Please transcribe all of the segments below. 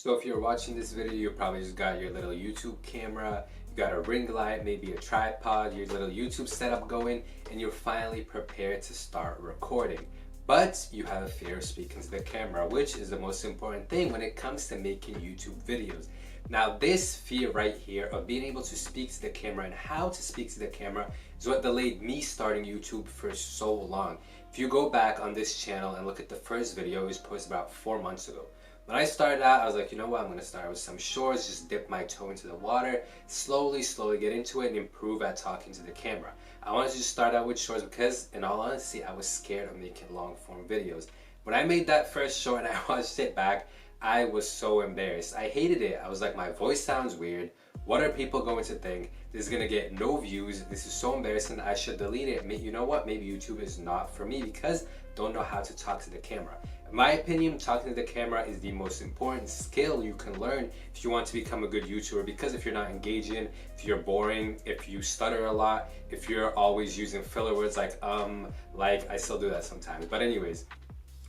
So if you're watching this video, you probably just got your little YouTube camera, you got a ring light, maybe a tripod, your little YouTube setup going, and you're finally prepared to start recording. But you have a fear of speaking to the camera, which is the most important thing when it comes to making YouTube videos. Now this fear right here of being able to speak to the camera and how to speak to the camera is what delayed me starting YouTube for so long. If you go back on this channel and look at the first video, it was posted about 4 months ago. When I started out, I was like, you know what, I'm going to start with some shorts, just dip my toe into the water, slowly get into it and improve at talking to the camera. I wanted to just start out with shorts because, in all honesty, I was scared of making long form videos. When I made that first short and I watched it back, I was so embarrassed. I hated it. I was like, my voice sounds weird. What are people going to think? This is going to get no views. This is so embarrassing. I should delete it. You know what? Maybe YouTube is not for me because I don't know how to talk to the camera. In my opinion, talking to the camera is the most important skill you can learn if you want to become a good YouTuber, because if you're not engaging, if you're boring, if you stutter a lot, if you're always using filler words like I still do that sometimes. But anyways,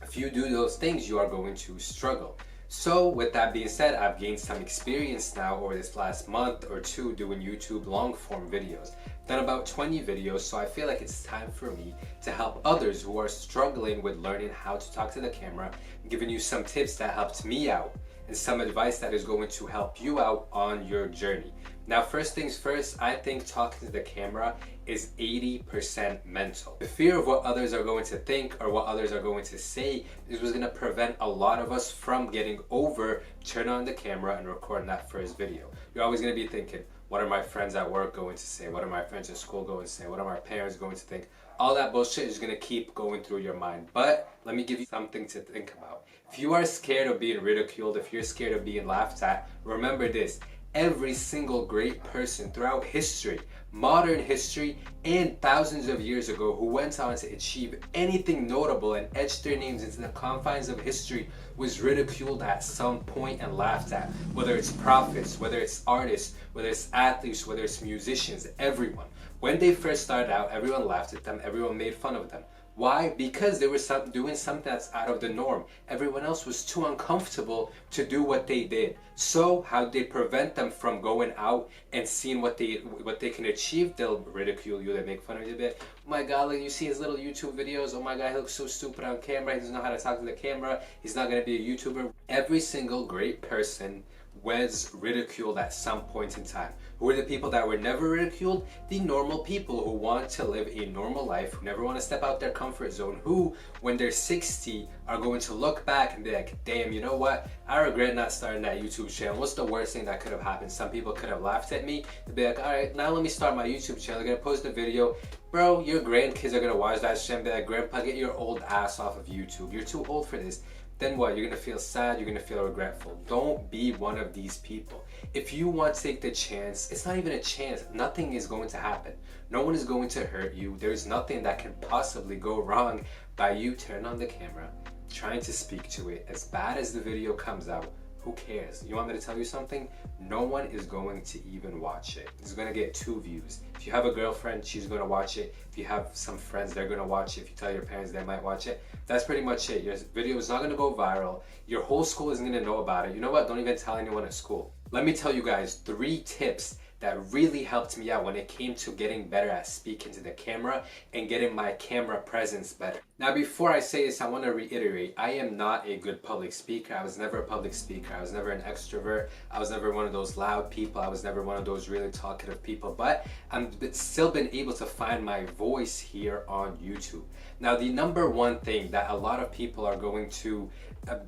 if you do those things, you are going to struggle. So with that being said, I've gained some experience now over this last month or two doing YouTube long form videos. I've done about 20 videos, so I feel like it's time for me to help others who are struggling with learning how to talk to the camera, giving you some tips that helped me out and some advice that is going to help you out on your journey. Now, first things first, I think talking to the camera is 80% mental. The fear of what others are going to think or what others are going to say is what's going to prevent a lot of us from getting over turn on the camera and recording that first video. You're always going to be thinking, what are my friends at work going to say? What are my friends at school going to say? What are my parents going to think? All that bullshit is going to keep going through your mind. But let me give you something to think about. If you are scared of being ridiculed, if you're scared of being laughed at, remember this. Every single great person throughout history, modern history, and thousands of years ago who went on to achieve anything notable and etched their names into the confines of history was ridiculed at some point and laughed at. Whether it's prophets, whether it's artists, whether it's athletes, whether it's musicians, everyone. When they first started out, everyone laughed at them, everyone made fun of them. Why? Because they were doing something that's out of the norm. Everyone else was too uncomfortable to do what they did. So how did they prevent them from going out and seeing what they can achieve? They'll ridicule you, they make fun of you a bit. Oh my god, like you see his little YouTube videos, oh my god, he looks so stupid on camera, he doesn't know how to talk to the camera, he's not gonna be a YouTuber. Every single great person was ridiculed at some point in time. Who are the people that were never ridiculed? The normal people who want to live a normal life, who never want to step out their comfort zone, who, when they're 60, are going to look back and be like, damn, you know what? I regret not starting that YouTube channel. What's the worst thing that could have happened? Some people could have laughed at me. They'd be like, alright, now let me start my YouTube channel. They're gonna post a video. Bro, your grandkids are gonna watch that shit and be like, Grandpa, get your old ass off of YouTube. You're too old for this. Then what? You're gonna feel sad, you're gonna feel regretful. Don't be one of these people. If you want to take the chance, it's not even a chance. Nothing is going to happen. No one is going to hurt you. There's nothing that can possibly go wrong by you turning on the camera, trying to speak to it. As bad as the video comes out, who cares? You want me to tell you something? No one is going to even watch it. It's gonna get 2 views. If you have a girlfriend, she's gonna watch it. If you have some friends, they're gonna watch it. If you tell your parents, they might watch it. That's pretty much it. Your video is not gonna go viral. Your whole school isn't gonna know about it. You know what? Don't even tell anyone at school. Let me tell you guys 3 tips that really helped me out when it came to getting better at speaking to the camera and getting my camera presence better. Now, before I say this, I want to reiterate, I am not a good public speaker. I was never a public speaker. I was never an extrovert. I was never one of those loud people. I was never one of those really talkative people, but I've still been able to find my voice here on YouTube. Now, the number one thing that a lot of people are going to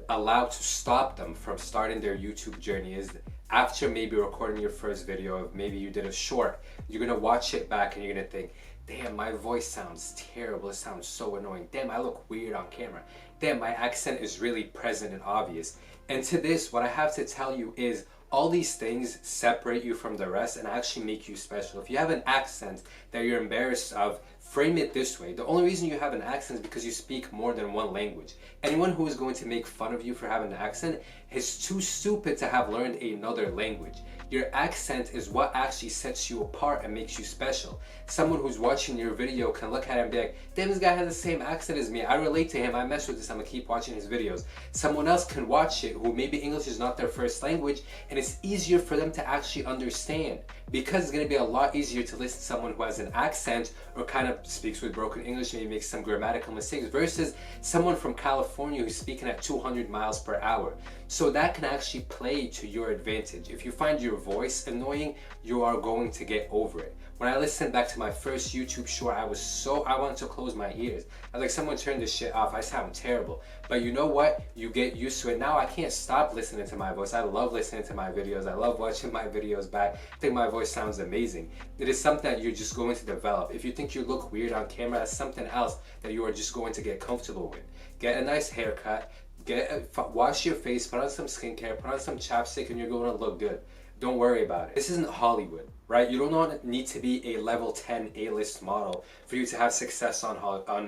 allow to stop them from starting their YouTube journey is after maybe recording your first video, of maybe you did a short, you're gonna watch it back and you're gonna think, damn, my voice sounds terrible, it sounds so annoying, damn, I look weird on camera, damn, my accent is really present and obvious. And to this, what I have to tell you is all these things separate you from the rest and actually make you special. If you have an accent that you're embarrassed of, frame it this way. The only reason you have an accent is because you speak more than one language. Anyone who is going to make fun of you for having an accent is too stupid to have learned another language. Your accent is what actually sets you apart and makes you special. Someone who's watching your video can look at it and be like, damn, this guy has the same accent as me. I relate to him. I mess with this. I'm gonna keep watching his videos. Someone else can watch it who maybe English is not their first language, and it's easier for them to actually understand, because it's gonna be a lot easier to listen to someone who has an accent or kind of speaks with broken English, maybe makes some grammatical mistakes, versus someone from California who's speaking at 200 miles per hour. So that can actually play to your advantage. If you find your voice annoying, you are going to get over it. When I listened back to my first YouTube short, I wanted to close my ears. I was like, someone turn this shit off. I sound terrible. But you know what? You get used to it. Now I can't stop listening to my voice. I love listening to my videos. I love watching my videos back. I think my voice sounds amazing. It is something that you're just going to develop. If you think you look weird on camera, that's something else that you are just going to get comfortable with. Get a nice haircut. Wash your face, put on some skincare, put on some chapstick, and you're going to look good. Don't worry about it. This isn't Hollywood, right? You don't need to be a level 10 A-list model for you to have success on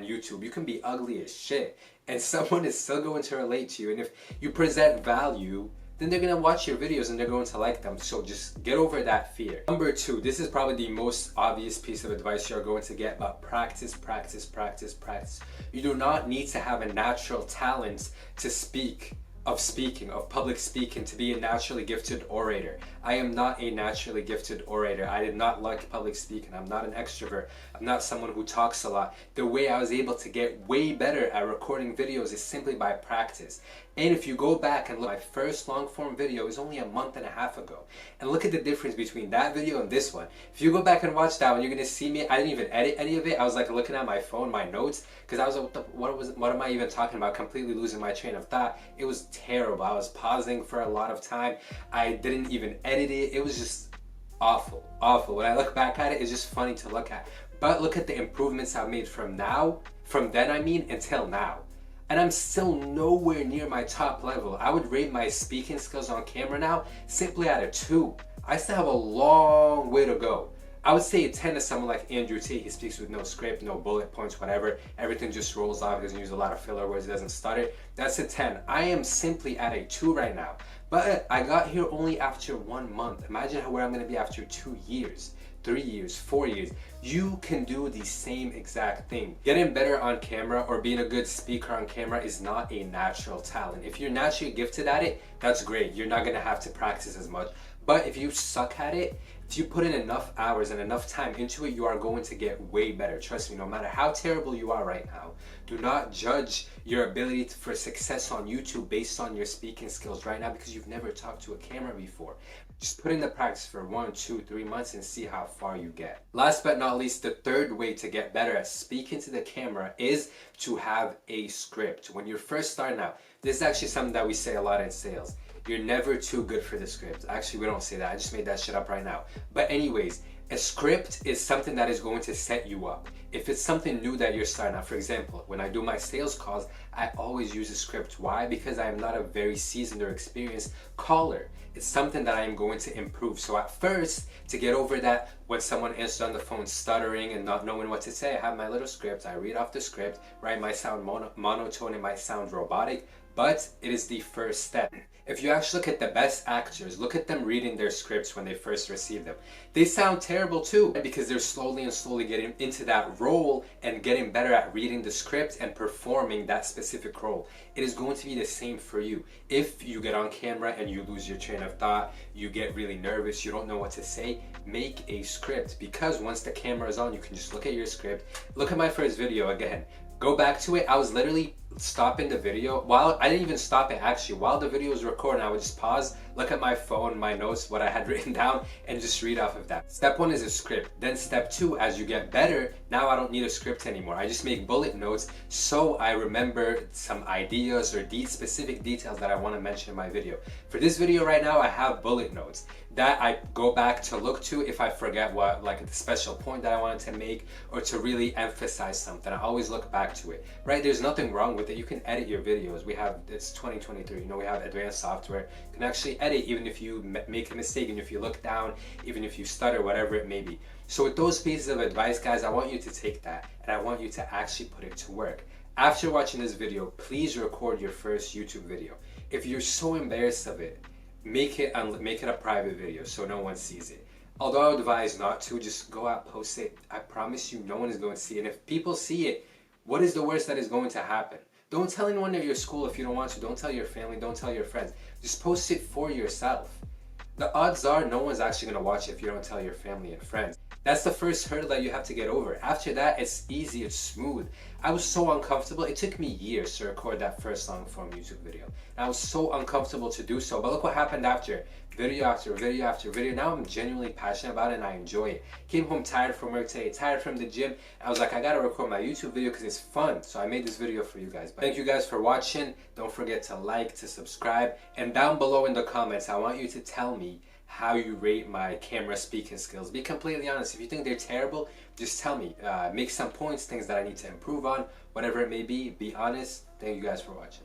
YouTube. You can be ugly as shit, and someone is still going to relate to you. And if you present value, then they're going to watch your videos and they're going to like them. So just get over that fear. Number 2, this is probably the most obvious piece of advice you're going to get, but practice, practice, practice, practice. You do not need to have a natural talent to speak, of public speaking, to be a naturally gifted orator. I am not a naturally gifted orator. I did not like public speaking. I'm not an extrovert. I'm not someone who talks a lot. The way I was able to get way better at recording videos is simply by practice. And if you go back and look, my first long form video is only a month and a half ago. And look at the difference between that video and this one. If you go back and watch that one, you're gonna see me, I didn't even edit any of it. I was like looking at my phone, my notes, because I was like, what am I even talking about? Completely losing my train of thought. It was terrible. I was pausing for a lot of time. I didn't even edit it. It was just awful, awful. When I look back at it, it's just funny to look at. But look at the improvements I've made from then until now. And I'm still nowhere near my top level. I would rate my speaking skills on camera now simply at a 2. I still have a long way to go. I would say a 10 to someone like Andrew Tate. He speaks with no script, no bullet points, whatever. Everything just rolls off. He doesn't use a lot of filler words. He doesn't stutter. That's a 10. I am simply at a 2 right now. But I got here only after 1 month. Imagine where I'm going to be after 2 years. 3 years, 4 years. You can do the same exact thing. Getting better on camera or being a good speaker on camera is not a natural talent. If you're naturally gifted at it, that's great. You're not gonna have to practice as much. But if you suck at it, if you put in enough hours and enough time into it, you are going to get way better. Trust me, no matter how terrible you are right now, do not judge your ability for success on YouTube based on your speaking skills right now, because you've never talked to a camera before. Just put in the practice for 1, 2, 3 months and see how far you get. Last but not least, the third way to get better at speaking to the camera is to have a script. When you're first starting out, this is actually something that we say a lot in sales. You're never too good for the script. Actually, we don't say that. I just made that shit up right now. But anyways, a script is something that is going to set you up. If it's something new that you're starting out, for example, when I do my sales calls, I always use a script. Why? Because I am not a very seasoned or experienced caller. It's something that I am going to improve. So at first, to get over that, when someone answers on the phone stuttering and not knowing what to say, I have my little script. I read off the script, right? It might sound monotone, it might sound robotic, but it is the first step. If you actually look at the best actors, look at them reading their scripts when they first receive them. They sound terrible too, because they're slowly and slowly getting into that role and getting better at reading the script and performing that specific role. It is going to be the same for you. If you get on camera and you lose your train of thought, you get really nervous, you don't know what to say, make a script, because once the camera is on, you can just look at your script. Look at my first video again. Go back to it. I was literally stopping the video while I didn't even stop it actually. While the video was recording, I would just pause, look at my phone, my notes, what I had written down, and just read off of that. Step 1 is a script. Then step 2, as you get better, now I don't need a script anymore. I just make bullet notes so I remember some ideas or specific details that I want to mention in my video. For this video right now, I have bullet notes that I go back to look to if I forget what, like the special point that I wanted to make or to really emphasize something. I always look back to it, right? There's nothing wrong with it. You can edit your videos. It's 2023, we have advanced software. You can actually edit even if you make a mistake, even if you look down, even if you stutter, whatever it may be. So with those pieces of advice, guys, I want you to take that and I want you to actually put it to work. After watching this video, please record your first YouTube video. If you're so embarrassed of it, make it a private video so no one sees it. Although I would advise not to, just go out, post it. I promise you, no one is going to see it. And if people see it, what is the worst that is going to happen? Don't tell anyone at your school if you don't want to. Don't tell your family. Don't tell your friends. Just post it for yourself. The odds are no one's actually going to watch it if you don't tell your family and friends. That's the first hurdle that you have to get over. After that, it's easy, it's smooth. I was so uncomfortable. It took me years to record that first long form YouTube video. And I was so uncomfortable to do so. But look what happened after. Video after video after video. Now I'm genuinely passionate about it and I enjoy it. Came home tired from work today, tired from the gym. I was like, I gotta record my YouTube video because it's fun. So I made this video for you guys. But thank you guys for watching. Don't forget to like, to subscribe. And down below in the comments, I want you to tell me how you rate my camera speaking skills. Be completely honest. If you think they're terrible, just tell me. Make some points, things that I need to improve on, whatever it may be. Be honest. Thank you guys for watching.